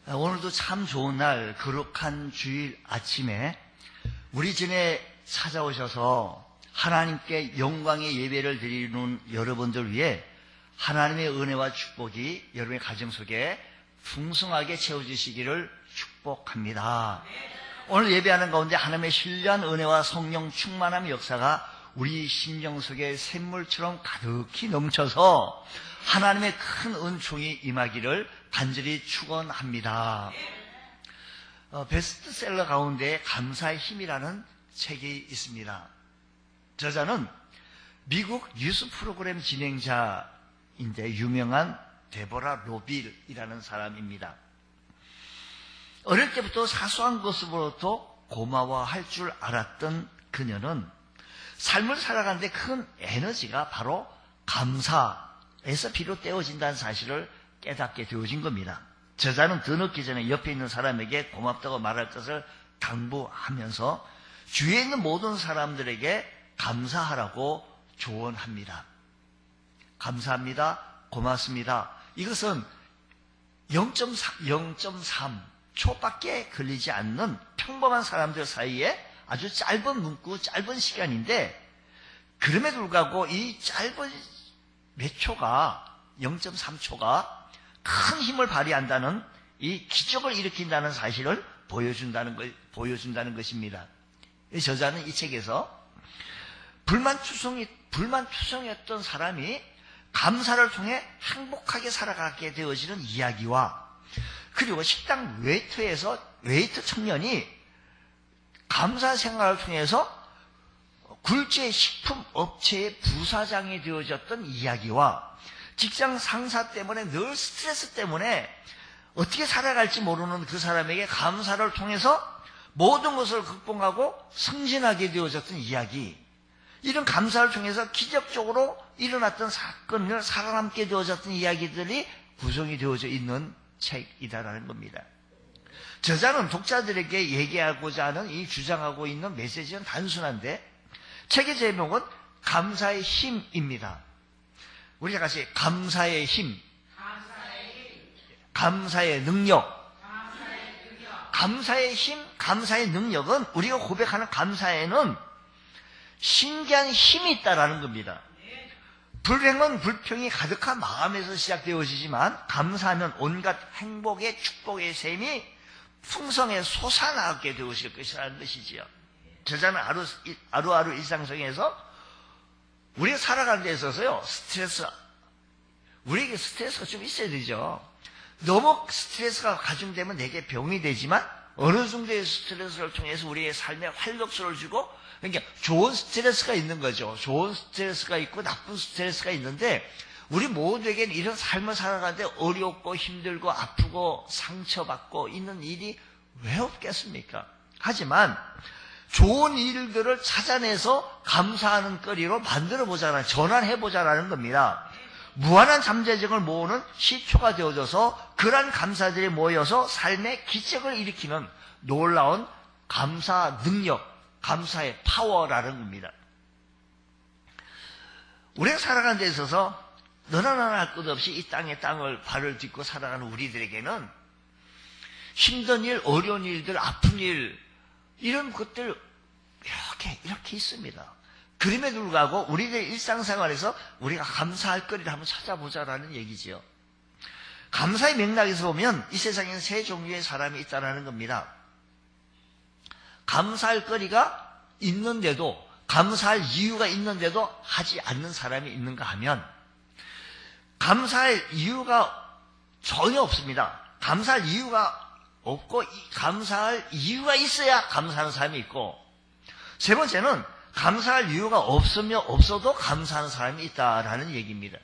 오늘도 참 좋은 날, 거룩한 주일 아침에 우리 전에 찾아오셔서 하나님께 영광의 예배를 드리는 여러분들 위해 하나님의 은혜와 축복이 여러분의 가정 속에 풍성하게 채워주시기를 축복합니다. 오늘 예배하는 가운데 하나님의 신령한 은혜와 성령 충만함의 역사가 우리 심령 속에 샘물처럼 가득히 넘쳐서 하나님의 큰 은총이 임하기를 간절히 축원합니다. 베스트셀러 가운데 감사의 힘이라는 책이 있습니다. 저자는 미국 뉴스 프로그램 진행자인데 유명한 데보라 로빌이라는 사람입니다. 어릴 때부터 사소한 것으로부터 고마워할 줄 알았던 그녀는 삶을 살아가는데 큰 에너지가 바로 감사에서 비롯되어진다는 사실을 깨닫게 되어진 겁니다. 저자는 더 늦기 전에 옆에 있는 사람에게 고맙다고 말할 것을 당부하면서 주위에 있는 모든 사람들에게 감사하라고 조언합니다. 감사합니다. 고맙습니다. 이것은 0.3초밖에 걸리지 않는 평범한 사람들 사이에 아주 짧은 문구, 짧은 시간인데 그럼에도 불구하고 이 짧은 몇 초가 0.3초가 큰 힘을 발휘한다는 이 기적을 일으킨다는 사실을 보여준다는 것입니다. 저자는 이 책에서 불만투성이었던 사람이 감사를 통해 행복하게 살아가게 되어지는 이야기와 그리고 식당 웨이터 청년이 감사 생활을 통해서 굴지의 식품 업체의 부사장이 되어졌던 이야기와 직장 상사 때문에 늘 스트레스 때문에 어떻게 살아갈지 모르는 그 사람에게 감사를 통해서 모든 것을 극복하고 승진하게 되어졌던 이야기, 이런 감사를 통해서 기적적으로 일어났던 사건을 살아남게 되어졌던 이야기들이 구성이 되어져 있는 책이다라는 겁니다. 저자는 독자들에게 얘기하고자 하는 이 주장하고 있는 메시지는 단순한데 책의 제목은 감사의 힘입니다. 우리가 같이 감사의 힘, 감사의 능력, 감사의 힘, 감사의 능력은 우리가 고백하는 감사에는 신기한 힘이 있다라는 겁니다. 불행은 불평이 가득한 마음에서 시작되어지지만 감사하면 온갖 행복의 축복의 샘이 풍성에 솟아나게 되어질 것이라는 것이지요. 저자는 하루하루 일상 속에서 우리가 살아가는 데 있어서요, 우리에게 스트레스가 좀 있어야 되죠. 너무 스트레스가 가중되면 내게 병이 되지만 어느 정도의 스트레스를 통해서 우리의 삶에 활력소를 주고, 그러니까 좋은 스트레스가 있는 거죠. 좋은 스트레스가 있고 나쁜 스트레스가 있는데 우리 모두에게는 이런 삶을 살아가는데 어렵고 힘들고 아프고 상처받고 있는 일이 왜 없겠습니까? 하지만 좋은 일들을 찾아내서 감사하는 거리로 만들어보자라는, 전환해보자라는 겁니다. 무한한 잠재력을 모으는 시초가 되어져서 그러한 감사들이 모여서 삶의 기적을 일으키는 놀라운 감사 능력, 감사의 파워라는 겁니다. 우리가 살아가는 데 있어서 너나 나나 할 것 없이 이 땅에 발을 딛고 살아가는 우리들에게는 힘든 일, 어려운 일들, 아픈 일, 이런 것들 이렇게 있습니다. 그럼에도 불구하고 우리의 일상생활에서 우리가 감사할 거리를 한번 찾아보자라는 얘기지요. 감사의 맥락에서 보면 이 세상에는 세 종류의 사람이 있다는 겁니다. 감사할 거리가 있는데도, 감사할 이유가 있는데도 하지 않는 사람이 있는가 하면 감사할 이유가 전혀 없습니다. 감사할 이유가 없고 감사할 이유가 있어야 감사하는 사람이 있고, 세 번째는 감사할 이유가 없어도 감사하는 사람이 있다라는 얘기입니다.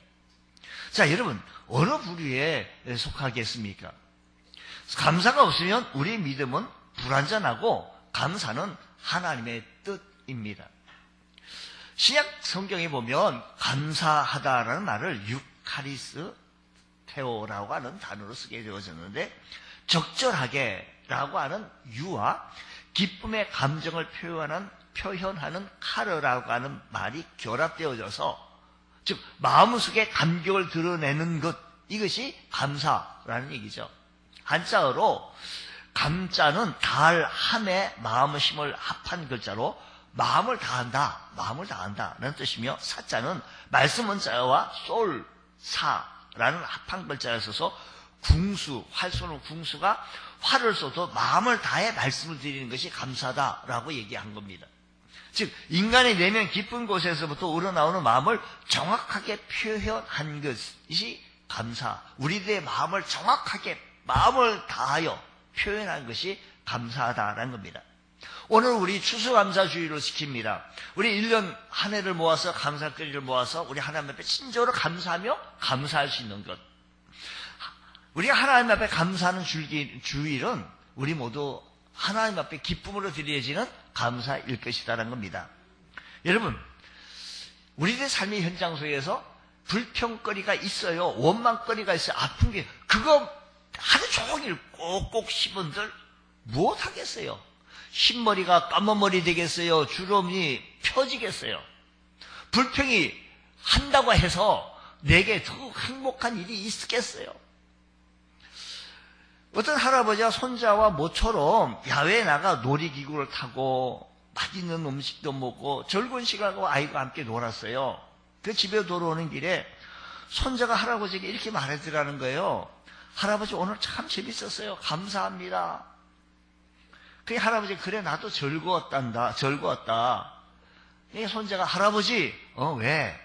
자, 여러분, 어느 부류에 속하겠습니까? 감사가 없으면 우리의 믿음은 불완전하고 감사는 하나님의 뜻입니다. 신약 성경에 보면 감사하다라는 말을 유카리스테오라고 하는 단어로 쓰게 되어졌는데, 적절하게라고 하는 유와 기쁨의 감정을 표현하는 카르라고 하는 말이 결합되어져서, 즉 마음속에 감격을 드러내는 것, 이것이 감사라는 얘기죠. 한자어로 감자는 달, 함에 마음의 힘을 합한 글자로 마음을 다한다, 마음을 다한다 라는 뜻이며, 사자는 말씀 원자와 솔, 사라는 합한 글자를 써서 궁수, 활 쏘는 궁수가 활을 쏘도 마음을 다해 말씀을 드리는 것이 감사다라고 얘기한 겁니다. 즉 인간의 내면 깊은 곳에서부터 우러나오는 마음을 정확하게 표현한 것이 감사, 우리들의 마음을 정확하게 마음을 다하여 표현한 것이 감사하다라는 겁니다. 오늘 우리 추수감사주의를 지킵니다. 우리 1년 한 해를 모아서 감사거리를 모아서 우리 하나님 앞에 진정으로 감사하며 감사할 수 있는 것. 우리가 하나님 앞에 감사하는 주일은 우리 모두 하나님 앞에 기쁨으로 드려지는 감사일 것이다라는 겁니다. 여러분, 우리들의 삶의 현장 속에서 불평거리가 있어요. 원망거리가 있어요. 아픈 게, 그거 하루 종일 꼭꼭 씹은들 못하겠어요. 흰머리가 까만 머리 되겠어요. 주름이 펴지겠어요. 불평이 한다고 해서 내게 더 행복한 일이 있겠어요. 어떤 할아버지가 손자와 모처럼 야외에 나가 놀이기구를 타고 맛있는 음식도 먹고 즐거운 시간과 아이와 함께 놀았어요. 그 집에 돌아오는 길에 손자가 할아버지에게 이렇게 말해주라는 거예요. 할아버지 오늘 참 재밌었어요. 감사합니다. 그 할아버지, 그래 나도 즐거웠단다. 즐거웠다. 이 손자가 할아버지, 왜?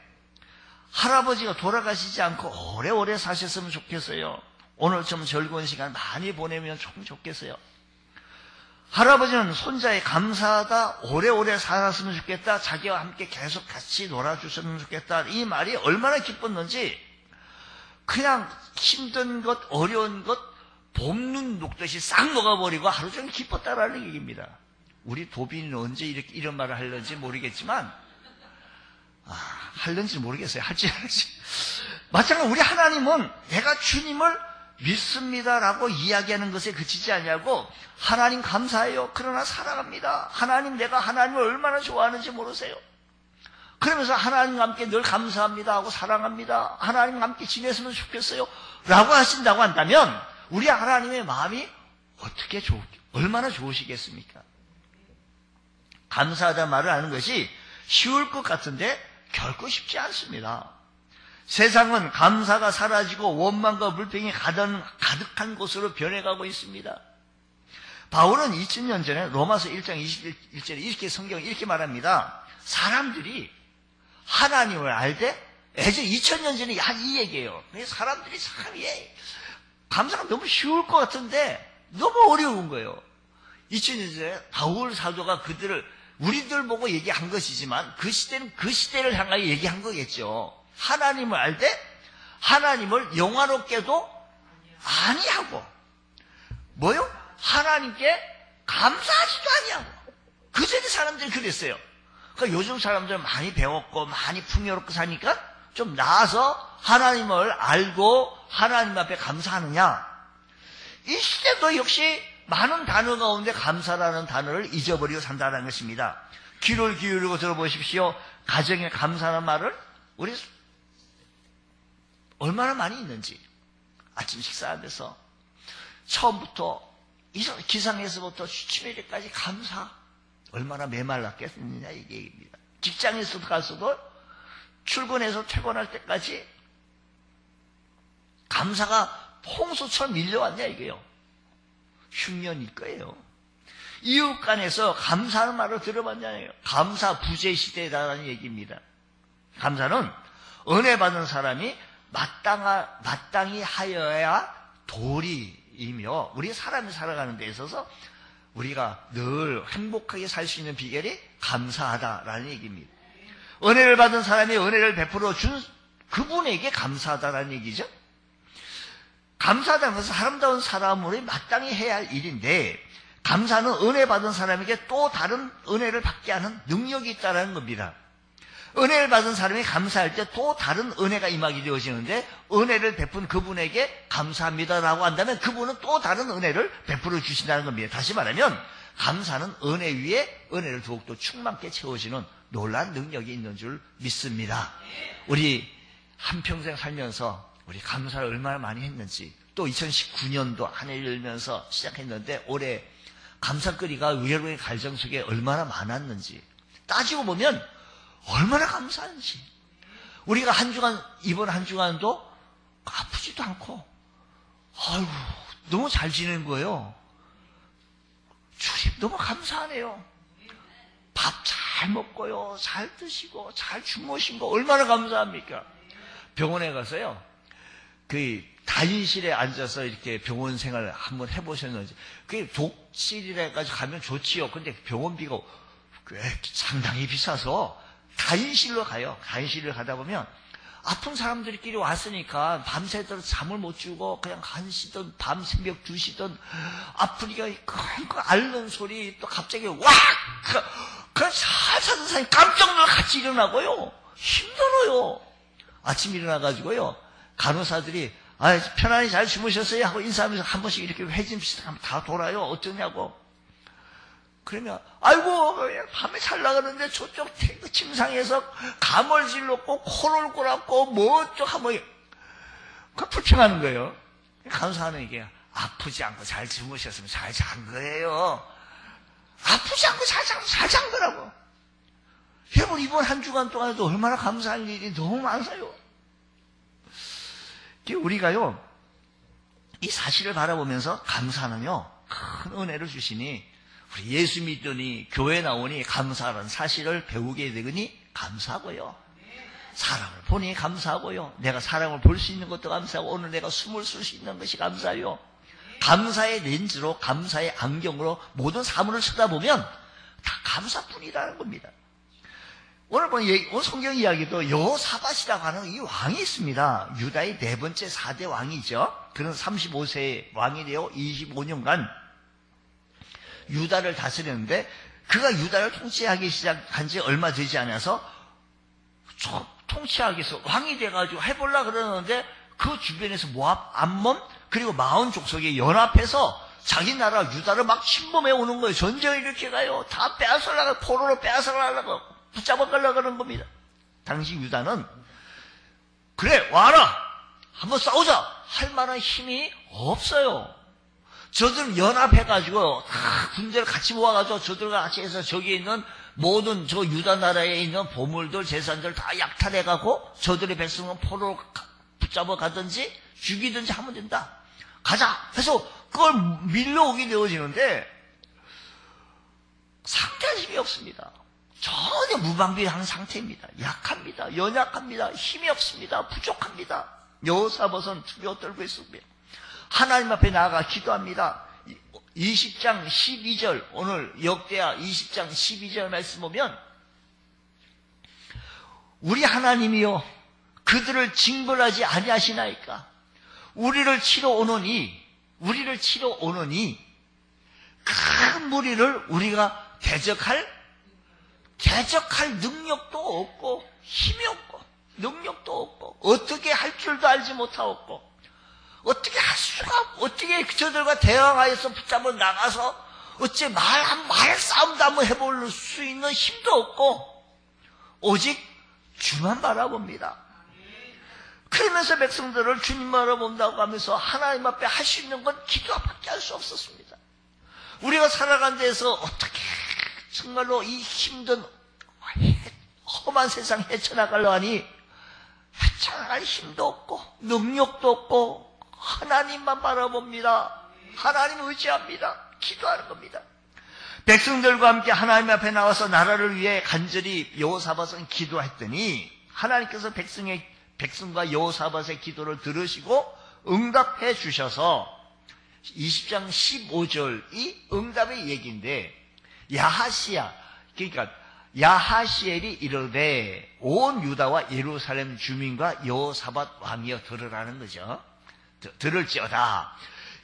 할아버지가 돌아가시지 않고 오래오래 사셨으면 좋겠어요. 오늘 좀 즐거운 시간 많이 보내면 좀 좋겠어요. 할아버지는 손자의 감사하다, 오래오래 살았으면 좋겠다, 자기와 함께 계속 같이 놀아주셨으면 좋겠다, 이 말이 얼마나 기뻤는지 그냥 힘든 것, 어려운 것 봄눈 녹듯이 싹 녹아버리고 하루 종일 기뻤다라는 얘기입니다. 우리 도빈이는 언제 이렇게 이런 말을 하려는지 모르겠지만 할는지 모르겠어요. 할지 안 할지. 마찬가지로 우리 하나님은 내가 주님을 믿습니다라고 이야기하는 것에 그치지 않냐고, 하나님 감사해요. 그러나 사랑합니다. 하나님, 내가 하나님을 얼마나 좋아하는지 모르세요. 그러면서 하나님과 함께 늘 감사합니다 하고 사랑합니다. 하나님과 함께 지냈으면 좋겠어요 라고 하신다고 한다면 우리 하나님의 마음이 어떻게 얼마나 좋으시겠습니까? 감사하다는 말을 하는 것이 쉬울 것 같은데 결코 쉽지 않습니다. 세상은 감사가 사라지고 원망과 불평이 가득한 곳으로 변해가고 있습니다. 바울은 2000년 전에 로마서 1장 21절에 이렇게 성경을 이렇게 말합니다. 사람들이 하나님을 알되, 예전 2000년 전에 한 이 얘기예요. 사람들이 참, 감사가 너무 쉬울 것 같은데 너무 어려운 거예요. 2000년 전에 바울 사도가 우리들 보고 얘기한 것이지만 그 시대는 그 시대를 향하여 얘기한 거겠죠. 하나님을 알되 하나님을 영화롭게도 아니하고, 뭐요? 하나님께 감사하지도 아니하고. 그전에 사람들이 그랬어요. 그러니까 요즘 사람들은 많이 배웠고 많이 풍요롭고 사니까 좀 나아서 하나님을 알고 하나님 앞에 감사하느냐? 이 시대도 역시 많은 단어 가운데 감사라는 단어를 잊어버리고 산다는 것입니다. 귀를 기울이고 들어보십시오. 가정에 감사하는 말을 우리 얼마나 많이 있는지. 아침 식사하면서 처음부터 기상에서부터 취침에까지 감사, 얼마나 메말랐겠느냐 이 얘기입니다. 직장에서도 가서도 출근해서 퇴근할 때까지 감사가 홍수처럼 밀려왔냐 이게요. 흉년일 거예요. 이웃 간에서 감사하는 말을 들어봤냐요. 감사 부재 시대라는 얘기입니다. 감사는 은혜 받은 사람이 마땅히 하여야 도리이며, 우리 사람이 살아가는 데 있어서 우리가 늘 행복하게 살 수 있는 비결이 감사하다라는 얘기입니다. 은혜를 받은 사람이 은혜를 베풀어 준 그분에게 감사하다라는 얘기죠. 감사하다는 것은 아름다운 사람으로 마땅히 해야 할 일인데, 감사는 은혜 받은 사람에게 또 다른 은혜를 받게 하는 능력이 있다는 겁니다. 은혜를 받은 사람이 감사할 때 또 다른 은혜가 임하게 되어지는데, 은혜를 베푼 그분에게 감사합니다라고 한다면 그분은 또 다른 은혜를 베풀어 주신다는 겁니다. 다시 말하면 감사는 은혜 위에 은혜를 더욱더 충만케 채워지는 놀라운 능력이 있는 줄 믿습니다. 우리 한평생 살면서 우리 감사를 얼마나 많이 했는지 또 2019년도 한 해를 열면서 시작했는데 올해 감사거리가 의외로의 갈정 속에 얼마나 많았는지 따지고 보면 얼마나 감사한지. 우리가 한 주간, 이번 한 주간도 아프지도 않고 아이고 너무 잘 지낸 거예요. 주님 너무 감사하네요. 밥 잘 먹고요, 잘 드시고 잘 주무신 거 얼마나 감사합니까? 병원에 가서요, 그 다인실에 앉아서 이렇게 병원 생활을 한번 해보셨는지. 그게 독실이라 가지고 가면 좋지요. 근데 병원비가 상당히 비싸서 다인실로 가요. 다인실을 가다 보면 아픈 사람들끼리 왔으니까 밤새도록 잠을 못 주고 그냥 1시든 밤 새벽 2시든 아프니까 그 앓는 소리 또 갑자기 왁! 그 살사는 사람이 깜짝 놀라 같이 일어나고요. 힘들어요. 아침 일어나가지고요. 간호사들이 편안히 잘 주무셨어요? 하고 인사하면서 한 번씩 이렇게 회진 비슷하면 다 돌아요. 어쩌냐고. 그러면 아이고 밤에 잘 나가는데 저쪽 침상에서 감을 질렀고 코를 골았고 뭐 어쩌고 그 불평하는 거예요. 간호사는 이게 아프지 않고 잘 주무셨으면 잘 잔 거예요. 아프지 않고 잘 잔 거라고. 여러분 이번 한 주간 동안에도 얼마나 감사할 일이 너무 많아요. 우리가요 이 사실을 바라보면서 감사는요 큰 은혜를 주시니 우리 예수 믿더니 교회 나오니 감사하는 사실을 배우게 되니 감사하고요. 사랑을 보니 감사하고요. 내가 사랑을 볼 수 있는 것도 감사하고 오늘 내가 숨을 쉴 수 있는 것이 감사해요. 감사의 렌즈로 감사의 안경으로 모든 사물을 쳐다보면 다 감사뿐이라는 겁니다. 오늘 성경 이야기도 여호사밧이라고 하는 이 왕이 있습니다. 유다의 네 번째 4대 왕이죠. 그는 35세의 왕이 되어 25년간 유다를 다스렸는데 그가 유다를 통치하기 시작한 지 얼마 되지 않아서 통치하기 위해서 왕이 돼가지고 해볼라 그러는데 그 주변에서 모압, 암몬 그리고 마온 족속이 연합해서 자기 나라 유다를 막 침범해 오는 거예요. 전쟁을 일으켜 가요. 다 빼앗으려고 포로로 빼앗으려고 붙잡아 가려고 하는 겁니다. 당시 유다는 그래 와라 한번 싸우자 할 만한 힘이 없어요. 저들 연합해가지고 다 군대를 같이 모아가지고 저들과 같이 해서 저기 있는 모든 저 유다 나라에 있는 보물들 재산들 다 약탈해가고 저들의 백성은 포로로 붙잡아 가든지 죽이든지 하면 된다. 가자 해서 그걸 밀려오게 되어지는데 상대할 힘이 없습니다. 전혀 무방비한 상태입니다. 약합니다. 연약합니다. 힘이 없습니다. 부족합니다. 여호사밧은 두려워 떨고 있습니다. 하나님 앞에 나아가 기도합니다. 20장 12절 오늘 역대하 20장 12절 말씀 보면 우리 하나님이여 그들을 징벌하지 아니하시나이까. 우리를 치러 오느니 큰 무리를 우리가 대적할 능력도 없고 힘이 없고 능력도 없고 어떻게 할 줄도 알지 못하고 어떻게 할 수가 어떻게 저들과 대항하여서 붙잡아 나가서 어째 말 싸움도 한번 해볼 수 있는 힘도 없고 오직 주만 바라봅니다. 그러면서 백성들을 주님 바라본다고 하면서 하나님 앞에 할 수 있는 건 기도밖에 할 수 없었습니다. 우리가 살아간 데에서 어떻게 정말로 이 힘든 험한 세상 헤쳐나가려 하니 헤쳐나갈 힘도 없고 능력도 없고 하나님만 바라봅니다. 하나님 의지합니다. 기도하는 겁니다. 백성들과 함께 하나님 앞에 나와서 나라를 위해 간절히 여호사밧은 기도했더니 하나님께서 백성과 여호사밧의 기도를 들으시고 응답해 주셔서 20장 15절이 응답의 얘기인데 그러니까 야하시엘이 이르되 온 유다와 예루살렘 주민과 여호사밧 왕이여 들으라는 거죠. 들을지어다.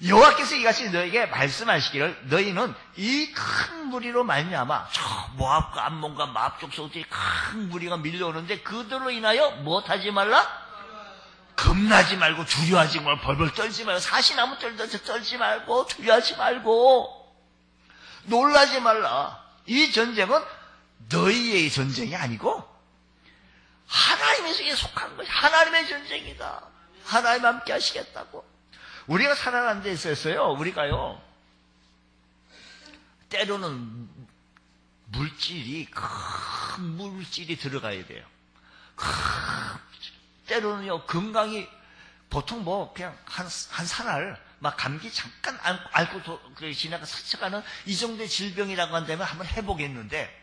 여호와께서 이같이 너에게 말씀하시기를 너희는 이 큰 무리로 말미암아 저 모압과 암몬과 마압 족속들이 큰 무리가 밀려오는데 그들로 인하여 무엇하지 말라? 겁나지 말고 두려워하지 말고 벌벌 떨지 말고 사시나무 떨지 말고 두려워하지 말고 놀라지 말라. 이 전쟁은 너희의 전쟁이 아니고 하나님의 속에 속한 것이 하나님의 전쟁이다. 하나님 함께 하시겠다고. 우리가 살아가는 데 있어서요, 우리가요, 때로는 물질이, 큰 물질이 들어가야 돼요. 때로는요, 건강이, 보통 뭐, 그냥 한 사날, 막 감기 잠깐 앓고 지나가 스쳐가는 이 정도의 질병이라고 한다면 한번 해보겠는데,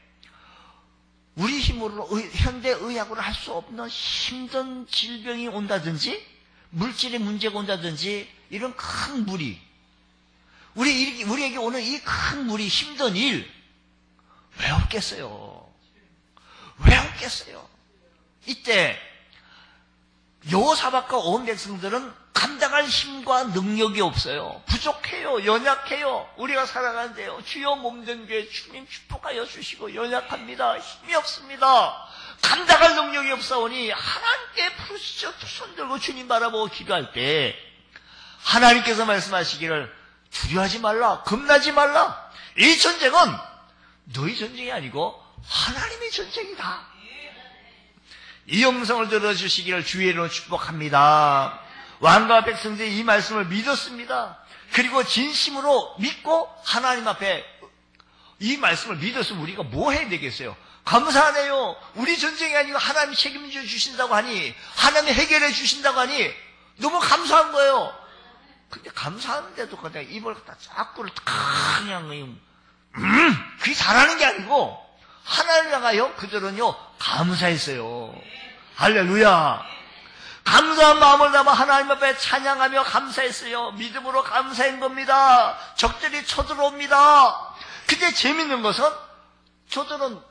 우리 힘으로, 현대의학으로 할 수 없는 힘든 질병이 온다든지, 물질의 문제가 온다든지, 이런 큰 무리, 우리에게 오는 이 큰 무리, 힘든 일, 왜 없겠어요? 왜 없겠어요? 이때, 여호사밧과 온 백성들은 감당할 힘과 능력이 없어요. 부족해요. 연약해요. 우리가 살아가는데요. 주여 몸된 교회 주님 축복하여 주시고 연약합니다. 힘이 없습니다. 감당할 능력이 없사오니 하나님께 부르시죠. 두 손 들고 주님 바라보고 기도할 때 하나님께서 말씀하시기를 두려워하지 말라. 겁나지 말라. 이 전쟁은 너희 전쟁이 아니고 하나님의 전쟁이다. 이 음성을 들어주시기를 주의 이름으로 축복합니다. 왕과 백성들이 이 말씀을 믿었습니다. 그리고 진심으로 믿고 하나님 앞에 이 말씀을 믿었으면 우리가 뭐 해야 되겠어요? 감사하네요. 우리 전쟁이 아니고 하나님이 책임져 주신다고 하니, 하나님이 해결해 주신다고 하니 너무 감사한 거예요. 근데 감사하는데도 그냥 입을 갖다 자꾸를 그냥 그게 잘하는 게 아니고 하나님을 향하여 그들은요 감사했어요. 할렐루야. 감사한 마음을 담아 하나님 앞에 찬양하며 감사했어요. 믿음으로 감사한 겁니다. 적들이 쳐들어옵니다. 근데 재밌는 것은 저들은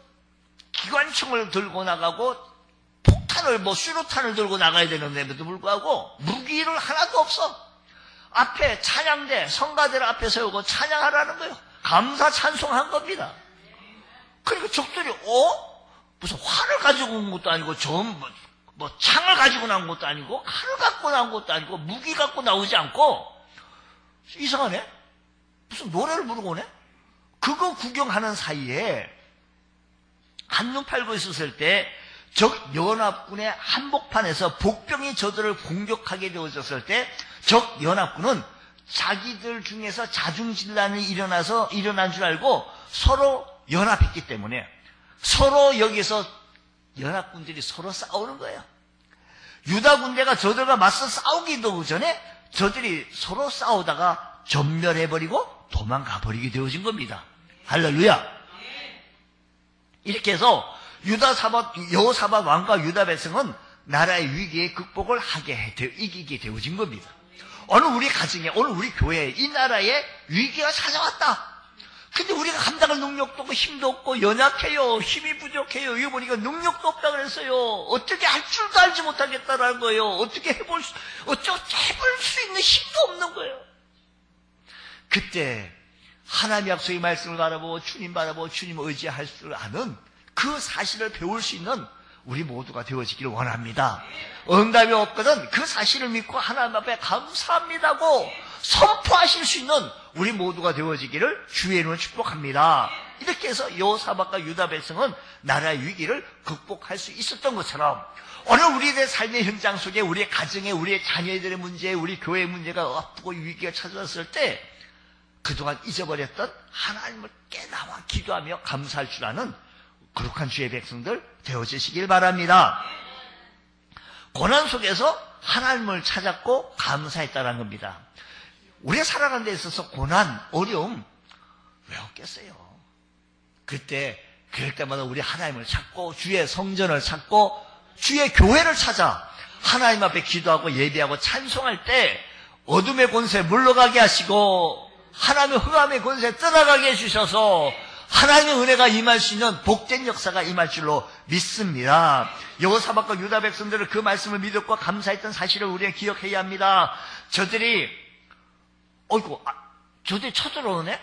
기관총을 들고 나가고 폭탄을 수류탄을 들고 나가야 되는데도 불구하고 무기를 하나도 없어. 앞에 찬양대 성가대를 앞에 세우고 찬양하라는 거예요. 감사 찬송한 겁니다. 그러니까 적들이 무슨 활을 가지고 온 것도 아니고 창을 가지고 나온 것도 아니고 칼을 갖고 나온 것도 아니고 무기 갖고 나오지 않고 이상하네. 무슨 노래를 부르고 오네. 그거 구경하는 사이에 한눈 팔고 있었을 때 적 연합군의 한복판에서 복병이 저들을 공격하게 되어졌을 때 적 연합군은 자기들 중에서 자중질란이 일어난 줄 알고 서로 연합했기 때문에 서로 여기서 연합군들이 서로 싸우는 거예요. 유다 군대가 저들과 맞서 싸우기도 전에 저들이 서로 싸우다가 전멸해버리고 도망가버리게 되어진 겁니다. 할렐루야. 이렇게 해서 여호사밧 왕과 유다 백성은 나라의 위기에 극복을 이기게 되어진 겁니다. 오늘 우리 가정에, 오늘 우리 교회에 이 나라에 위기가 찾아왔다. 근데 우리가 감당할 능력도 없고 힘도 없고 연약해요. 힘이 부족해요. 이거 보니까 능력도 없다 그랬어요. 어떻게 할 줄도 알지 못하겠다라는 거예요. 어떻게 해볼 수 있는 힘도 없는 거예요. 그때 하나님의 약속의 말씀을 바라보고 주님 바라보고 주님 의지할 줄 아는 그 사실을 배울 수 있는 우리 모두가 되어지기를 원합니다. 응답이 없거든 그 사실을 믿고 하나님 앞에 감사합니다고 선포하실 수 있는 우리 모두가 되어지기를 주의 이름으로 축복합니다. 이렇게 해서 여호사밧과 유다 백성은 나라의 위기를 극복할 수 있었던 것처럼 오늘 우리의 삶의 현장 속에 우리의 가정에 우리의 자녀들의 문제, 우리 교회의 문제가 아프고 위기가 찾아왔을 때 그동안 잊어버렸던 하나님을 깨닫고 기도하며 감사할 줄 아는 거룩한 주의 백성들 되어지시길 바랍니다. 고난 속에서 하나님을 찾았고 감사했다는 겁니다. 우리가 살아가는 데 있어서 고난, 어려움 왜 없겠어요? 그럴 때마다 우리 하나님을 찾고 주의 성전을 찾고 주의 교회를 찾아 하나님 앞에 기도하고 예배하고 찬송할 때 어둠의 권세 물러가게 하시고 하나님의 흑암의 권세 떠나가게 해주셔서 하나님의 은혜가 임할 수 있는 복된 역사가 임할 줄로 믿습니다. 여호사밧과 유다 백성들은 그 말씀을 믿었고 감사했던 사실을 우리가 기억해야 합니다. 저들이 쳐들어오네?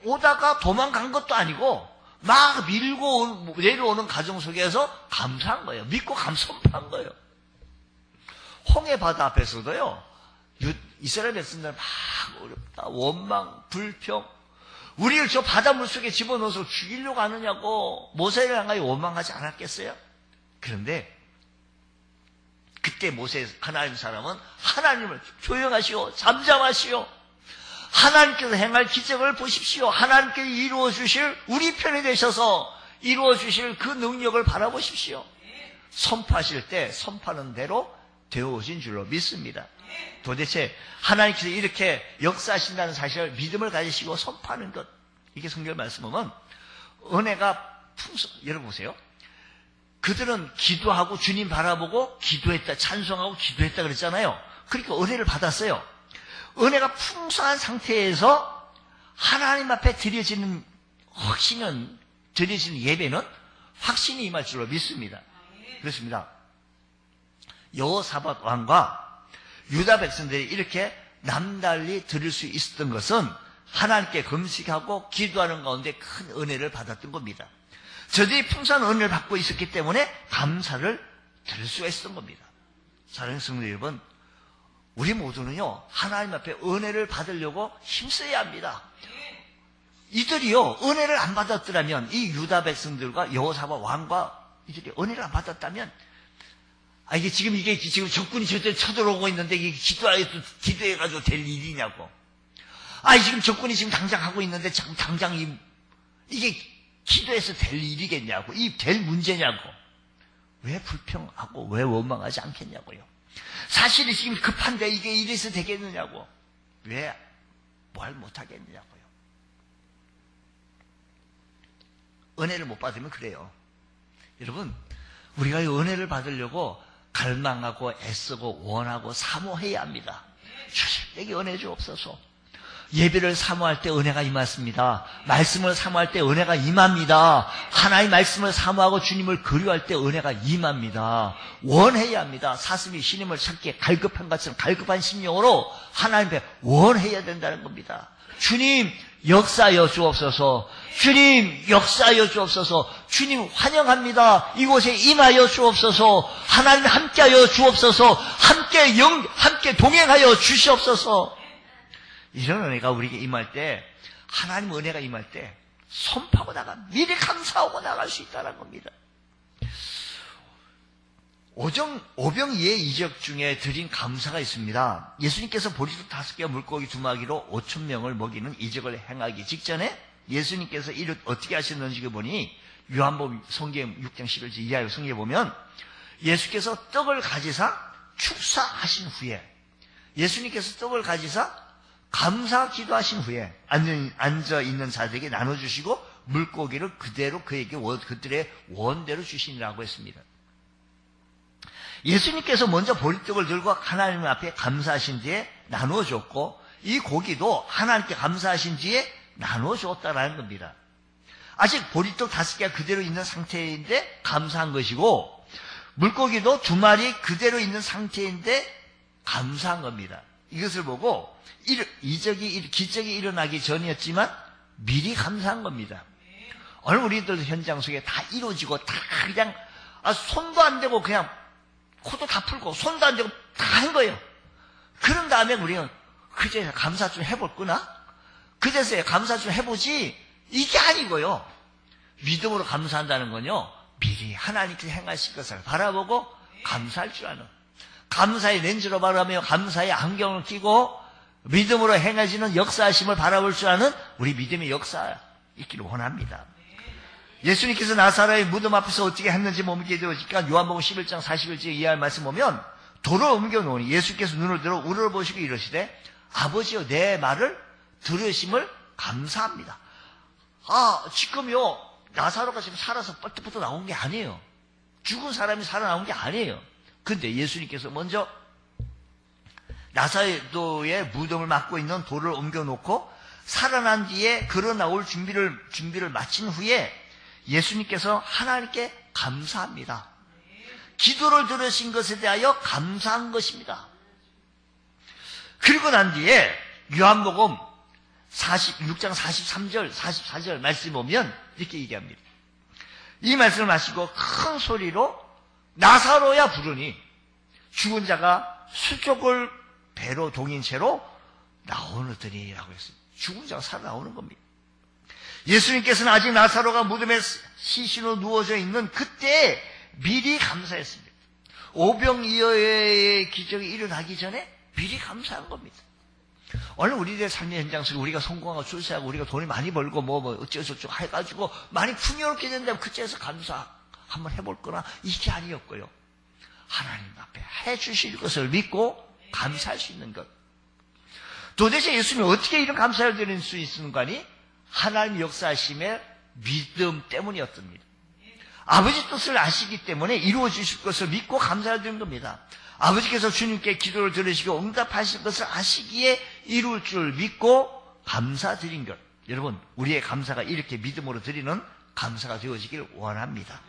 오다가 도망간 것도 아니고 막 밀고 내려오는 과정 속에서 감사한 거예요. 믿고 선포한 거예요. 홍해 바다 앞에서도요. 이스라엘 백성들 막 어렵다. 원망, 불평. 우리를 저 바닷물 속에 집어넣어서 죽이려고 하느냐고 모세를 향하여 원망하지 않았겠어요? 그런데 그때 그때 하나님 사람은 하나님을 조용하시오, 잠잠하시오. 하나님께서 행할 기적을 보십시오. 하나님께서 이루어 주실, 우리 편이 되셔서 이루어 주실 그 능력을 바라보십시오. 선포하실 때 선포하는 대로 되어오신 줄로 믿습니다. 도대체 하나님께서 이렇게 역사하신다는 사실을 믿음을 가지시고 선포하는 것, 이게 성경 말씀 보면 은혜가 여러분 보세요. 그들은 기도하고 주님 바라보고 기도했다, 찬송하고 기도했다 그랬잖아요. 그러니까 은혜를 받았어요. 은혜가 풍성한 상태에서 하나님 앞에 드려지는 예배는 확신이 임할 줄로 믿습니다. 그렇습니다. 여호사밧 왕과 유다 백성들이 이렇게 남달리 드릴 수 있었던 것은 하나님께 금식하고 기도하는 가운데 큰 은혜를 받았던 겁니다. 저들이 풍성한 은혜를 받고 있었기 때문에 감사를 드릴 수가 있었던 겁니다. 사랑하는 성도 여러분, 우리 모두는요, 하나님 앞에 은혜를 받으려고 힘써야 합니다. 이들이요, 은혜를 안 받았더라면, 이 유다 백성들과 여호사밧 왕과 이들이 은혜를 안 받았다면, 이게 지금 적군이 저들 쳐들어오고 있는데, 이게 기도해가지고 될 일이냐고. 지금 적군이 지금 당장 하고 있는데, 당장 이게 기도해서 될 일이겠냐고. 될 문제냐고. 왜 불평하고, 왜 원망하지 않겠냐고요. 사실이 지금 급한데 이게 이래서 되겠느냐고. 왜 뭘 못하겠느냐고요. 은혜를 못 받으면 그래요. 여러분, 우리가 이 은혜를 받으려고 갈망하고 애쓰고 원하고 사모해야 합니다. 주님, 내게 은혜 주옵소서. 예배를 사모할 때 은혜가 임했습니다. 말씀을 사모할 때 은혜가 임합니다. 하나님의 말씀을 사모하고 주님을 그리워할 때 은혜가 임합니다. 원해야 합니다. 사슴이 신임을 찾기에 갈급한 것처럼 갈급한 심령으로 하나님 앞에 원해야 된다는 겁니다. 주님 역사하여 주옵소서. 주님 역사하여 주옵소서. 주님 환영합니다. 이곳에 임하여 주옵소서. 하나님 함께하여 주옵소서. 함께 동행하여 주시옵소서. 이런 은혜가 우리에게 임할 때, 하나님 은혜가 임할 때 선포하고 미리 감사하고 나갈 수 있다는 겁니다. 오병이의 이적 중에 드린 감사가 있습니다. 예수님께서 보리떡 5개와 물고기 2마리로 5,000명을 먹이는 이적을 행하기 직전에 예수님께서 이를 어떻게 하셨는지 보니 요한복음 성경 6장 11절 이하의 성경에 보면 예수께서 떡을 가지사 축사하신 후에 예수님께서 떡을 가지사 감사 기도하신 후에 앉아있는 자들에게 나눠주시고 물고기를 그대로 그들의 원대로 주시니라고 했습니다. 예수님께서 먼저 보리떡을 들고 하나님 앞에 감사하신 뒤에 나눠줬고 이 고기도 하나님께 감사하신 뒤에 나눠줬다라는 겁니다. 아직 보리떡 5개가 그대로 있는 상태인데 감사한 것이고 물고기도 2마리 그대로 있는 상태인데 감사한 겁니다. 이것을 보고 기적이 일어나기 전이었지만 미리 감사한 겁니다. 오늘 우리들 현장 속에 다 이루어지고 다 그냥 손도 안 대고 그냥 코도 다 풀고 손도 안 대고 다 한 거예요. 그런 다음에 우리는 그제서 감사 좀 해볼구나? 그제서야 감사 좀 해보지? 이게 아니고요. 믿음으로 감사한다는 건요. 미리 하나님께서 행하실 것을 바라보고 감사할 줄 아는, 감사의 렌즈로 바라며 감사의 안경을 끼고 믿음으로 행해지는 역사하심을 바라볼 줄 아는 우리 믿음의 역사 있기를 원합니다. 예수님께서 나사로의 무덤 앞에서 어떻게 했는지 몸게 되어지니까 요한복음 11장 41절 이하의 말씀 보면 돌을 옮겨놓으니 예수께서 눈을 들어 우러러보시고 이러시되 아버지여 내 말을 들으심을 감사합니다. 지금요 나사로가 지금 살아서 뻘떡뻘떡 나온 게 아니에요. 죽은 사람이 살아나온 게 아니에요. 근데 예수님께서 먼저 나사로의 무덤을 막고 있는 돌을 옮겨놓고 살아난 뒤에 걸어 나올 준비를 마친 후에 예수님께서 하나님께 감사합니다. 기도를 들으신 것에 대하여 감사한 것입니다. 그리고 난 뒤에 요한복음 6장 43절, 44절 말씀 보면 이렇게 얘기합니다. 이 말씀을 마시고 큰 소리로 나사로야 부르니 죽은 자가 수족을 배로 동인 채로 나오느더니라고 했습니다. 죽은 자가 살아나오는 겁니다. 예수님께서는 아직 나사로가 무덤에 시신으로 누워져 있는 그때 미리 감사했습니다. 오병이어의 기적이 일어나기 전에 미리 감사한 겁니다. 오늘 우리들의 삶의 현장 속에 우리가 성공하고 출세하고 우리가 돈이 많이 벌고 뭐 어쩌고저쩌고 해가지고 많이 풍요롭게 된다면 그때에서 감사 한번 해볼 거나 이게 아니었고요. 하나님 앞에 해주실 것을 믿고 감사할 수 있는 것. 도대체 예수님이 어떻게 이런 감사를 드릴 수 있는가니? 하나님 역사하심의 믿음 때문이었답니다. 아버지 뜻을 아시기 때문에 이루어 주실 것을 믿고 감사를 드리는 겁니다. 아버지께서 주님께 기도를 들으시고 응답하실 것을 아시기에 이룰 줄 믿고 감사드린 것. 여러분, 우리의 감사가 이렇게 믿음으로 드리는 감사가 되어지길 원합니다.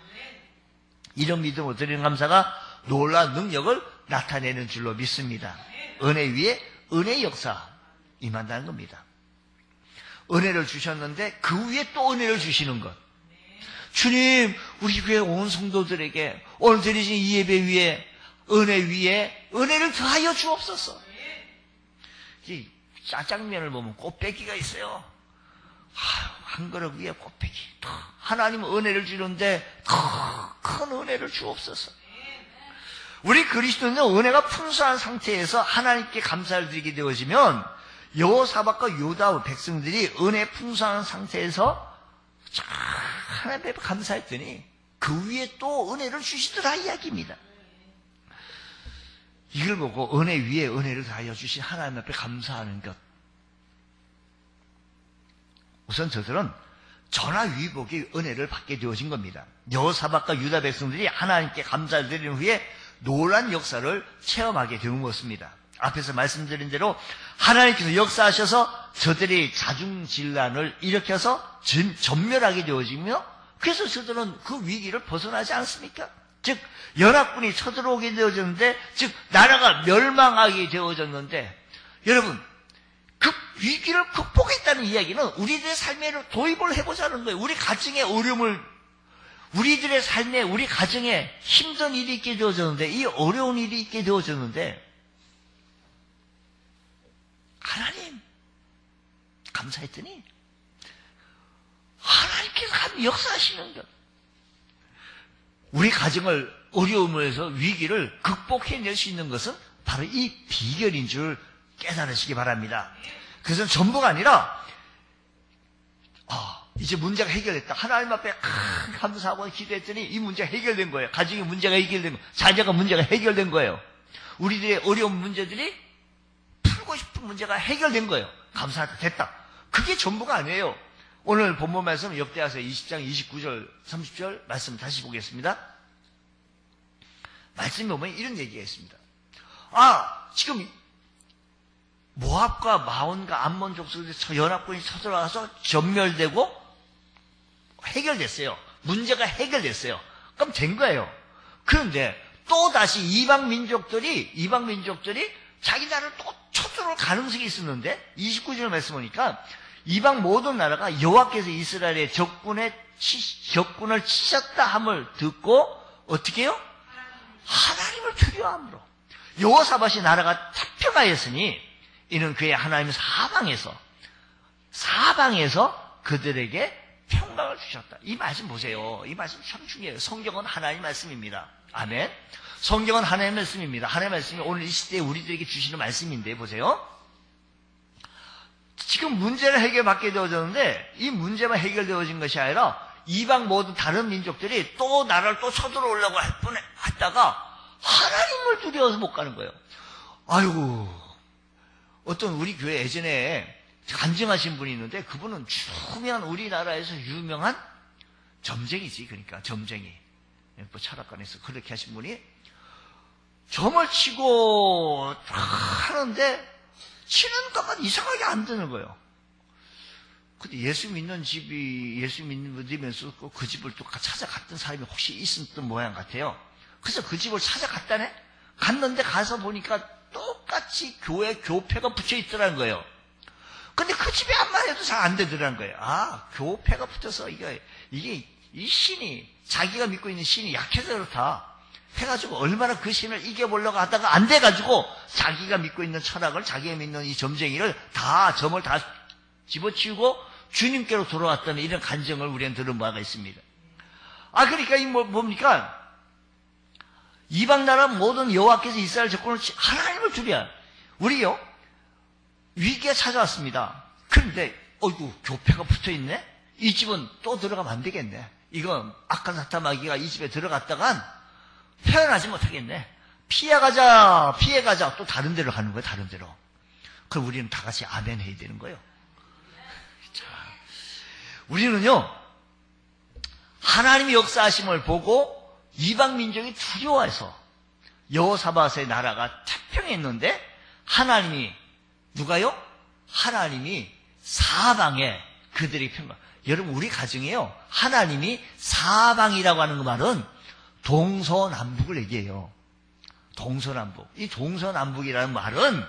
이런 믿음으로 드리는 감사가 놀라운 능력을 나타내는 줄로 믿습니다. 은혜 위에 은혜의 역사 임한다는 겁니다. 은혜를 주셨는데 그 위에 또 은혜를 주시는 것. 주님, 우리 교회 온 성도들에게 오늘 드리신 이 예배 위에 은혜 위에 은혜를 더하여 주옵소서. 이 짜장면을 보면 꽃배기가 있어요. 한 그릇 위에 꽃배기. 하나님은 은혜를 주는데 더 큰 은혜를 주옵소서. 우리 그리스도인은 은혜가 풍성한 상태에서 하나님께 감사를 드리게 되어지면 여호사밧과 유다 백성들이 은혜 풍성한 상태에서 하나님 앞에 감사했더니 그 위에 또 은혜를 주시더라 이야기입니다. 이걸 보고 은혜 위에 은혜를 다하여 주신 하나님 앞에 감사하는 것. 우선 저들은 전화위복의 은혜를 받게 되어진 겁니다. 여호사밧과 유다 백성들이 하나님께 감사를 드리는 후에 놀란 역사를 체험하게 되는 것입니다. 앞에서 말씀드린 대로 하나님께서 역사하셔서 저들이 자중질란을 일으켜서 전멸하게 되어지며 그래서 저들은 그 위기를 벗어나지 않습니까? 즉 연합군이 쳐들어오게 되어졌는데 즉 나라가 멸망하게 되어졌는데 여러분 그 위기를 극복했다는 이야기는 우리들의 삶에 도입을 해보자는 거예요. 우리 가정의 어려움을 우리들의 삶에 우리 가정에 힘든 일이 있게 되어졌는데 이 어려운 일이 있게 되어졌는데 하나님 감사했더니 하나님께서 역사하시는 것. 우리 가정을 어려움에서 위기를 극복해낼 수 있는 것은 바로 이 비결인 줄 깨달으시기 바랍니다. 그것은 전부가 아니라 이제 문제가 해결됐다. 하나님 앞에 감사하고 기도했더니 이 문제가 해결된 거예요. 가정의 문제가 해결된 거예요. 자녀가 문제가 해결된 거예요. 우리들의 어려운 문제들이 풀고 싶은 문제가 해결된 거예요. 감사하다. 됐다. 그게 전부가 아니에요. 오늘 본문 말씀 역대하서 20장 29절 30절 말씀 다시 보겠습니다. 말씀에 보면 이런 얘기가 있습니다. 지금 모압과 마온과 암몬 족속의 연합군이 쳐들어와서 전멸되고 해결됐어요. 문제가 해결됐어요. 그럼 된 거예요. 그런데 또 다시 이방 민족들이 자기 나라를 또 쳐들어올 가능성이 있었는데 29절 말씀 보니까 이방 모든 나라가 여호와께서 이스라엘의 적군을 치셨다 함을 듣고 어떻게 해요? 하나님을 두려워함으로 여호사밧이 나라가 태평하였으니 이는 그의 하나님 사방에서 그들에게 평강을 주셨다. 이 말씀 보세요. 이 말씀 참 중요해요. 성경은 하나님의 말씀입니다. 아멘. 성경은 하나님의 말씀입니다. 하나님의 말씀이 오늘 이 시대에 우리들에게 주시는 말씀인데 보세요. 지금 문제를 해결받게 되어졌는데 이 문제만 해결되어진 것이 아니라 이방 모든 다른 민족들이 또 나라를 또 쳐들어오려고 했다가 하나님을 두려워서 못 가는 거예요. 아이고 어떤 우리 교회 예전에 간증하신 분이 있는데 그분은 중요한 우리나라에서 유명한 점쟁이지. 그러니까 점쟁이 철학관에서 그렇게 하신 분이 점을 치고 하는데 치는 것만 이상하게 안 되는 거예요. 근데 예수 믿는 분들이면서 그 집을 또 찾아갔던 사람이 혹시 있었던 모양 같아요. 그래서 그 집을 찾아갔다네? 갔는데 가서 보니까 똑같이 교회 교패가 붙여 있더라는 거예요. 근데 그 집에 안만 해도 잘 안 되더라는 거예요. 교패가 붙어서 이게 이 신이 자기가 믿고 있는 신이 약해서 그렇다. 해가지고 얼마나 그 신을 이겨보려고 하다가 안 돼가지고 자기가 믿고 있는 철학을 자기가 믿는 이 점쟁이를 점을 다 집어치우고 주님께로 돌아왔다는 이런 간증을 우리는 들은 바가 있습니다. 그러니까 뭡니까? 이방 나라 모든 여호와께서 이스라엘 적군을 하나님을 두려워요. 우리요 위기가 찾아왔습니다. 그런데 어이구 교패가 붙어있네. 이 집은 또 들어가면 안 되겠네. 이건 아까사타 마귀가 이 집에 들어갔다간 태어나지 못하겠네. 피해가자. 또 다른 데로 가는 거예요. 다른 데로. 그럼 우리는 다 같이 아멘 해야 되는 거예요. 자, 우리는요 하나님의 역사하심을 보고 이방 민족이 두려워해서 여호사밧의 나라가 태평했는데 하나님이 누가요? 하나님이 사방에 그들이 평강. 여러분 우리 가정에요 하나님이 사방이라고 하는 그 말은 동서남북을 얘기해요. 동서남북. 이 동서남북이라는 말은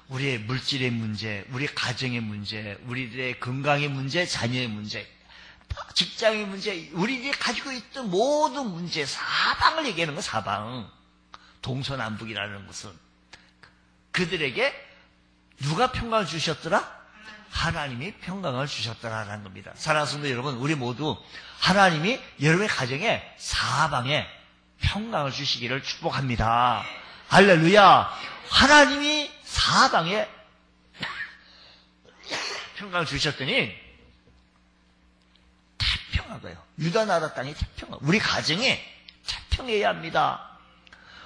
우리의 물질의 문제, 우리 가정의 문제, 우리들의 건강의 문제, 자녀의 문제, 직장의 문제, 우리들이 가지고 있던 모든 문제 사방을 얘기하는 거 사방. 동서남북이라는 것은 그들에게 누가 평강을 주셨더라? 하나님이 평강을 주셨더라라는 겁니다. 사랑하는 성도 여러분, 우리 모두 하나님이 여러분의 가정에 사방에 평강을 주시기를 축복합니다. 할렐루야. 하나님이 사방에 평강을 주셨더니 태평하고요. 유다 나라 땅이 태평하고 우리 가정에 태평해야 합니다.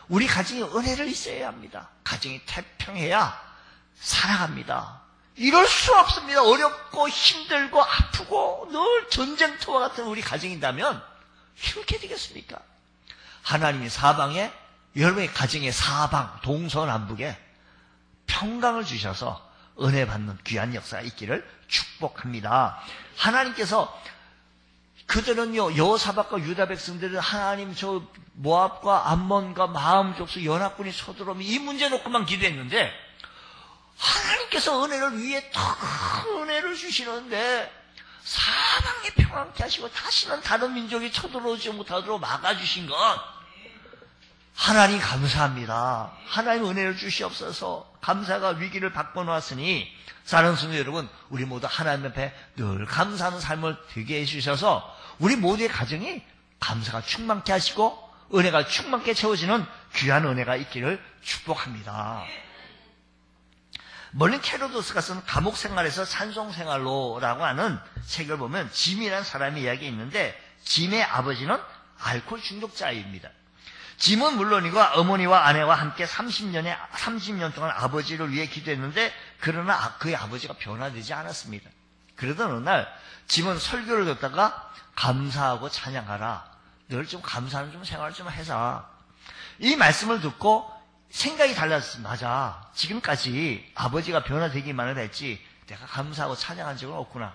우리 가정에 은혜를 있어야 합니다. 가정이 태평해야 살아갑니다. 이럴 수 없습니다. 어렵고 힘들고 아프고 늘 전쟁터와 같은 우리 가정이라면 이렇게 되겠습니까? 하나님이 사방에 여러분의 가정의 사방 동서남북에 평강을 주셔서 은혜 받는 귀한 역사가 있기를 축복합니다. 하나님께서 그들은요 여호사밧과 유다 백성들은 하나님 저 모압과 암몬과 마음 족속 연합군이 쳐들어오면 이 문제 놓고만 기도했는데 하나님께서 은혜를 위해 큰 은혜를 주시는데 사방에 평안케 하시고 다시는 다른 민족이 쳐들어오지 못하도록 막아주신 것 하나님 감사합니다. 하나님 은혜를 주시옵소서. 감사가 위기를 바꿔놓았으니 사랑하는 성도 여러분 우리 모두 하나님 앞에 늘 감사하는 삶을 되게 해주셔서 우리 모두의 가정이 감사가 충만케 하시고 은혜가 충만케 채워지는 귀한 은혜가 있기를 축복합니다. 멀린 헤로도스가 쓴 감옥 생활에서 산송 생활로라고 하는 책을 보면 짐이라는 사람의 이야기가 있는데 짐의 아버지는 알코올 중독자입니다. 짐은 물론이고 어머니와 아내와 함께 30년 동안 아버지를 위해 기도했는데 그러나 그의 아버지가 변화되지 않았습니다. 그러던 어느 날 짐은 설교를 듣다가 감사하고 찬양하라. 늘 좀 감사하는 좀 생활 좀 해서 이 말씀을 듣고 생각이 달랐습니다. 맞아. 지금까지 아버지가 변화되기만을 했지 내가 감사하고 찬양한 적은 없구나.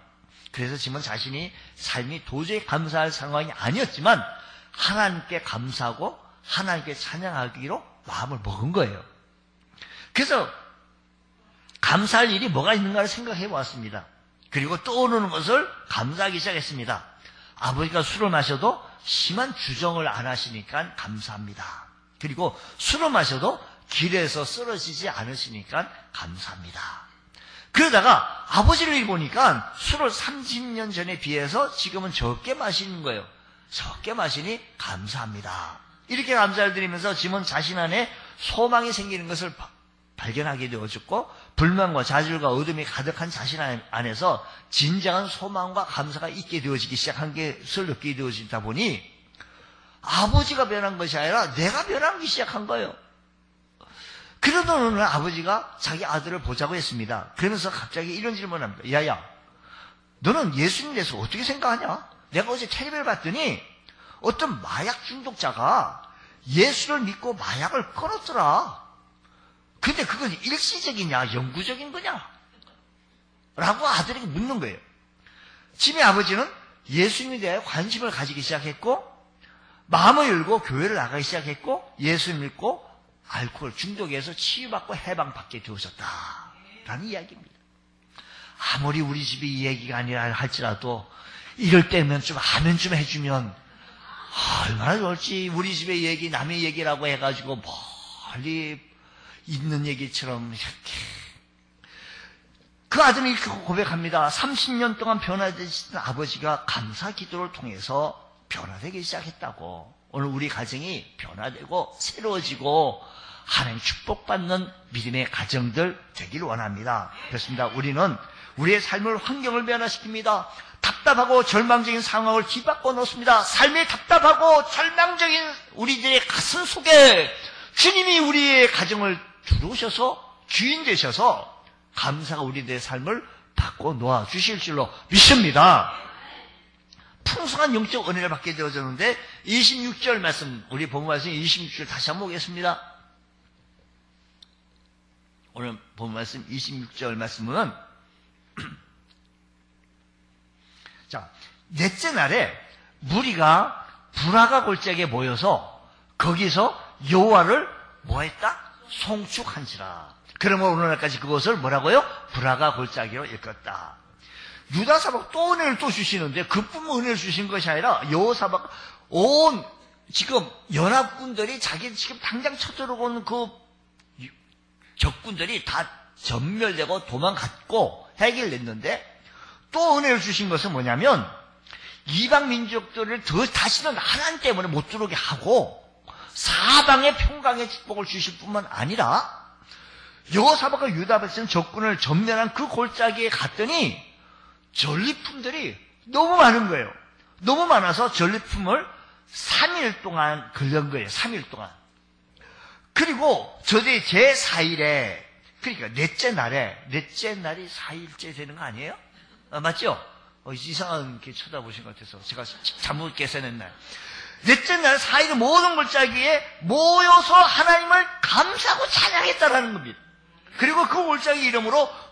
그래서 짐은 자신이 삶이 도저히 감사할 상황이 아니었지만 하나님께 감사하고 하나님께 찬양하기로 마음을 먹은 거예요. 그래서 감사할 일이 뭐가 있는가를 생각해 보았습니다. 그리고 떠오르는 것을 감사하기 시작했습니다. 아버지가 술을 마셔도 심한 주정을 안 하시니까 감사합니다. 그리고 술을 마셔도 길에서 쓰러지지 않으시니까 감사합니다. 그러다가 아버지를 보니까 술을 30년 전에 비해서 지금은 적게 마시는 거예요. 적게 마시니 감사합니다. 이렇게 감사를 드리면서 짐은 자신 안에 소망이 생기는 것을 발견하게 되어졌고 불만과 좌절과 어둠이 가득한 자신 안에서 진정한 소망과 감사가 있게 되어지기 시작한 것을 느끼게 되어지다 보니 아버지가 변한 것이 아니라 내가 변하기 시작한 거예요. 그러던 어느 날 아버지가 자기 아들을 보자고 했습니다. 그러면서 갑자기 이런 질문을 합니다. 야야, 너는 예수님에 대해서 어떻게 생각하냐? 내가 어제 텔레비를 봤더니 어떤 마약 중독자가 예수를 믿고 마약을 끊었더라. 근데 그건 일시적이냐 영구적인 거냐? 라고 아들에게 묻는 거예요. 짐의 아버지는 예수님에 대해 관심을 가지기 시작했고 마음을 열고 교회를 나가기 시작했고 예수 믿고 알코올 중독에서 치유받고 해방받게 되어졌다라는 이야기입니다. 아무리 우리 집이 이 얘기가 아니라 할지라도 이럴 때면 좀 아멘 좀 해주면 얼마나 좋을지. 우리 집의 얘기 남의 얘기라고 해가지고 멀리 있는 얘기처럼 이렇게. 그 아들은 이렇게 고백합니다. 30년 동안 변화되시던 아버지가 감사 기도를 통해서 변화되기 시작했다고. 오늘 우리 가정이 변화되고 새로워지고 하나님 축복받는 믿음의 가정들 되기를 원합니다. 그렇습니다. 우리는 우리의 삶을 환경을 변화시킵니다. 답답하고 절망적인 상황을 뒤바꿔 놓습니다. 삶이 답답하고 절망적인 우리들의 가슴 속에 주님이 우리의 가정을 들어오셔서 주인 되셔서 감사가 우리들의 삶을 바꿔 놓아 주실 줄로 믿습니다. 풍성한 영적 은혜를 받게 되어졌는데 26절 말씀, 우리 본문 말씀 26절 다시 한번 보겠습니다. 오늘 본문 말씀 26절 말씀은 자, 넷째 날에 무리가 브라가 골짜기에 모여서 거기서 여호와를 뭐했다? 송축한지라. 그러면 오늘날까지 그것을 뭐라고요? 브라가 골짜기로 일컫다. 유다사박 또 은혜를 또 주시는데 그뿐만 은혜를 주신 것이 아니라 여호사박 온 지금 연합군들이 자기 지금 당장 쳐들어오는 그 적군들이 다 전멸되고 도망갔고 해결됐는데 또 은혜를 주신 것은 뭐냐면 이방 민족들을 다시는 하나님 때문에 못 들어오게 하고 사방의 평강의 축복을 주실 뿐만 아니라 여호사박과 유다 백성 적군을 전멸한 그 골짜기에 갔더니 전리품들이 너무 많은 거예요. 너무 많아서 전리품을 3일 동안 걸린 거예요. 3일 동안. 그리고 저들이 제4일에 그러니까 넷째 날이 4일째 되는 거 아니에요? 맞죠? 이상한 게 쳐다보신 것 같아서 제가 잘못 계산한 날. 넷째 날 4일 모든 골짜기에 모여서 하나님을 감사하고 찬양했다라는 겁니다. 그리고 그 골짜기 이름으로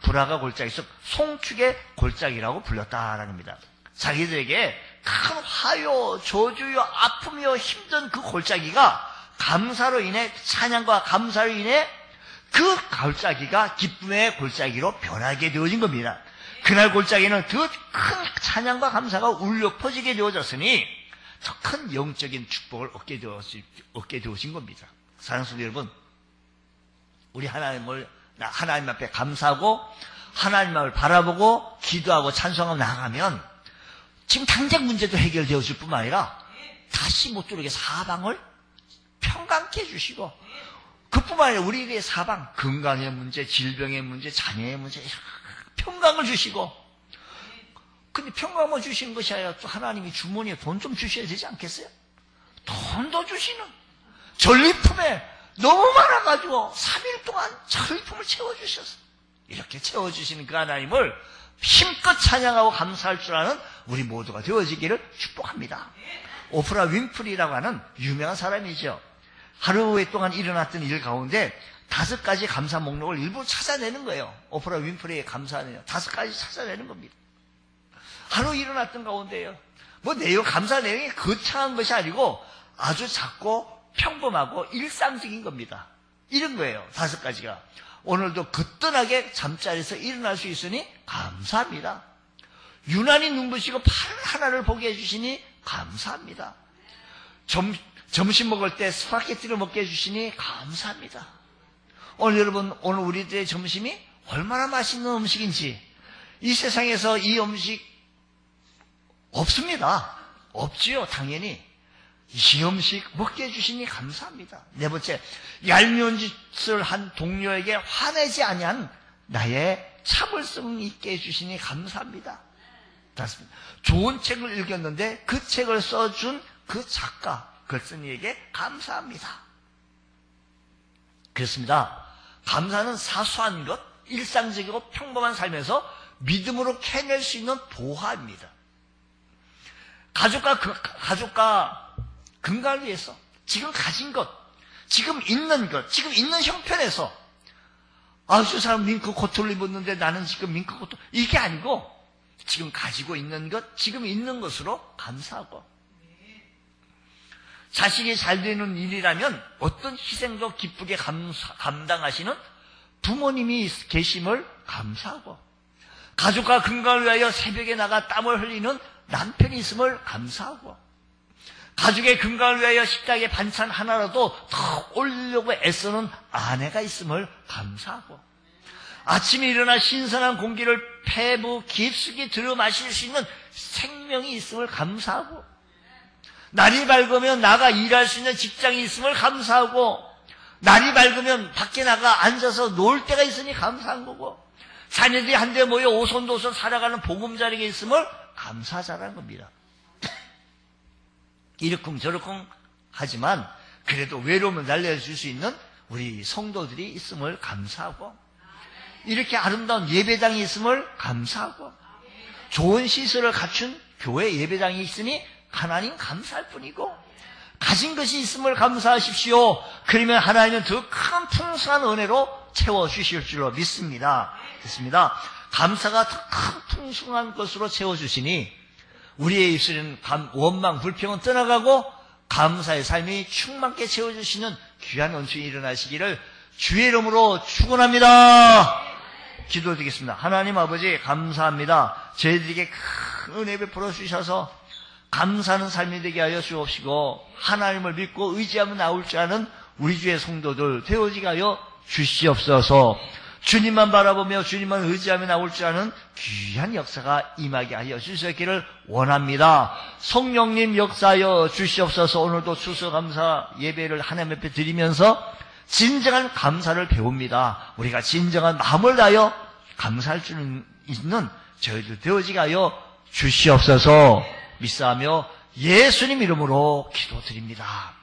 브라가 골짜기, 즉 송축의 골짜기라고 불렸다라는 겁니다. 자기들에게 큰 화요, 저주요, 아픔이요, 힘든 그 골짜기가 감사로 인해, 찬양과 감사로 인해 그 골짜기가 기쁨의 골짜기로 변하게 되어진 겁니다. 그날 골짜기는 더 큰 찬양과 감사가 울려 퍼지게 되어졌으니 더 큰 영적인 축복을 얻게 되어진 겁니다. 사랑하는 성도 여러분, 우리 하나님 앞에 감사하고 하나님을 바라보고 기도하고 찬송하고 나가면 지금 당장 문제도 해결되어질 뿐만 아니라 다시 못 들어오게 사방을 평강케 해주시고 그뿐만 아니라 우리의 사방, 건강의 문제, 질병의 문제, 자녀의 문제 평강을 주시고 근데 평강만 주시는 것이 아니라 또 하나님이 주머니에 돈 좀 주셔야 되지 않겠어요? 돈도 주시는 전리품에 너무 많아가지고 3일 동안 전리품을 채워주셨어. 이렇게 채워주시는 그 하나님을 힘껏 찬양하고 감사할 줄 아는 우리 모두가 되어지기를 축복합니다. 오프라 윈프리라고 하는 유명한 사람이죠. 하루 동안 일어났던 일 가운데 5가지 감사 목록을 일부 찾아내는 거예요. 오프라 윈프리의 감사는요. 5가지 찾아내는 겁니다. 하루 일어났던 가운데요. 뭐 감사 내용이 거창한 것이 아니고 아주 작고 평범하고 일상적인 겁니다. 이런 거예요. 5가지가. 오늘도 거뜬하게 잠자리에서 일어날 수 있으니 감사합니다. 유난히 눈부시고 파란 하늘을 보게 해주시니 감사합니다. 점심 먹을 때 스파게티를 먹게 해주시니 감사합니다. 오늘 우리들의 점심이 얼마나 맛있는 음식인지 이 세상에서 이 음식 없습니다. 없지요, 당연히. 이 음식 먹게 해주시니 감사합니다. 네 번째, 얄미운 짓을 한 동료에게 화내지 아니한 나의 참을성 있게 해주시니 감사합니다. 다섯입니다. 좋은 책을 읽었는데 그 책을 써준 그 작가, 글쓴이에게 감사합니다. 그렇습니다. 감사는 사소한 것, 일상적이고 평범한 삶에서 믿음으로 캐낼 수 있는 보화입니다. 가족과 건강을 위해서 지금 가진 것, 지금 있는 것, 지금 있는 형편에서 저 사람 밍크 코트를 입었는데 나는 지금 밍크 코트 이게 아니고 지금 가지고 있는 것, 지금 있는 것으로 감사하고 자식이 잘 되는 일이라면 어떤 희생도 기쁘게 감당하시는 부모님이 계심을 감사하고 가족과 건강을 위하여 새벽에 나가 땀을 흘리는 남편이 있음을 감사하고 가족의 건강을 위하여 식탁에 반찬 하나라도 더 올리려고 애쓰는 아내가 있음을 감사하고 아침에 일어나 신선한 공기를 폐부 깊숙이 들여 마실 수 있는 생명이 있음을 감사하고 날이 밝으면 나가 일할 수 있는 직장이 있음을 감사하고, 날이 밝으면 밖에 나가 앉아서 놀 데가 있으니 감사한 거고, 자녀들이 한데 모여 오손도손 살아가는 보금자리가 있음을 감사하자라는 겁니다. 이러쿵저러쿵 하지만 그래도 외로움을 날려줄 수 있는 우리 성도들이 있음을 감사하고, 이렇게 아름다운 예배당이 있음을 감사하고, 좋은 시설을 갖춘 교회 예배당이 있으니 하나님 감사할 뿐이고, 가진 것이 있음을 감사하십시오. 그러면 하나님은 더 큰 풍성한 은혜로 채워주실 줄로 믿습니다. 됐습니다. 감사가 더 큰 풍성한 것으로 채워주시니 우리의 입술은 원망, 불평은 떠나가고 감사의 삶이 충만케 채워주시는 귀한 은총이 일어나시기를 주의 이름으로 축원합니다. 기도드리겠습니다. 하나님 아버지 감사합니다. 저희들에게 큰 은혜 베풀어 주셔서 감사하는 삶이 되게 하여 주옵시고, 하나님을 믿고 의지하며 나올 줄 아는 우리 주의 성도들 되어지게 하여 주시옵소서. 주님만 바라보며 주님만 의지하며 나올 줄 아는 귀한 역사가 임하게 하여 주시기를 원합니다. 성령님 역사하여 주시옵소서. 오늘도 추수감사 예배를 하나님 앞에 드리면서 진정한 감사를 배웁니다. 우리가 진정한 마음을 다하여 감사할 줄 있는 저희들 되어지게 하여 주시옵소서. 믿사하며 예수님 이름으로 기도드립니다.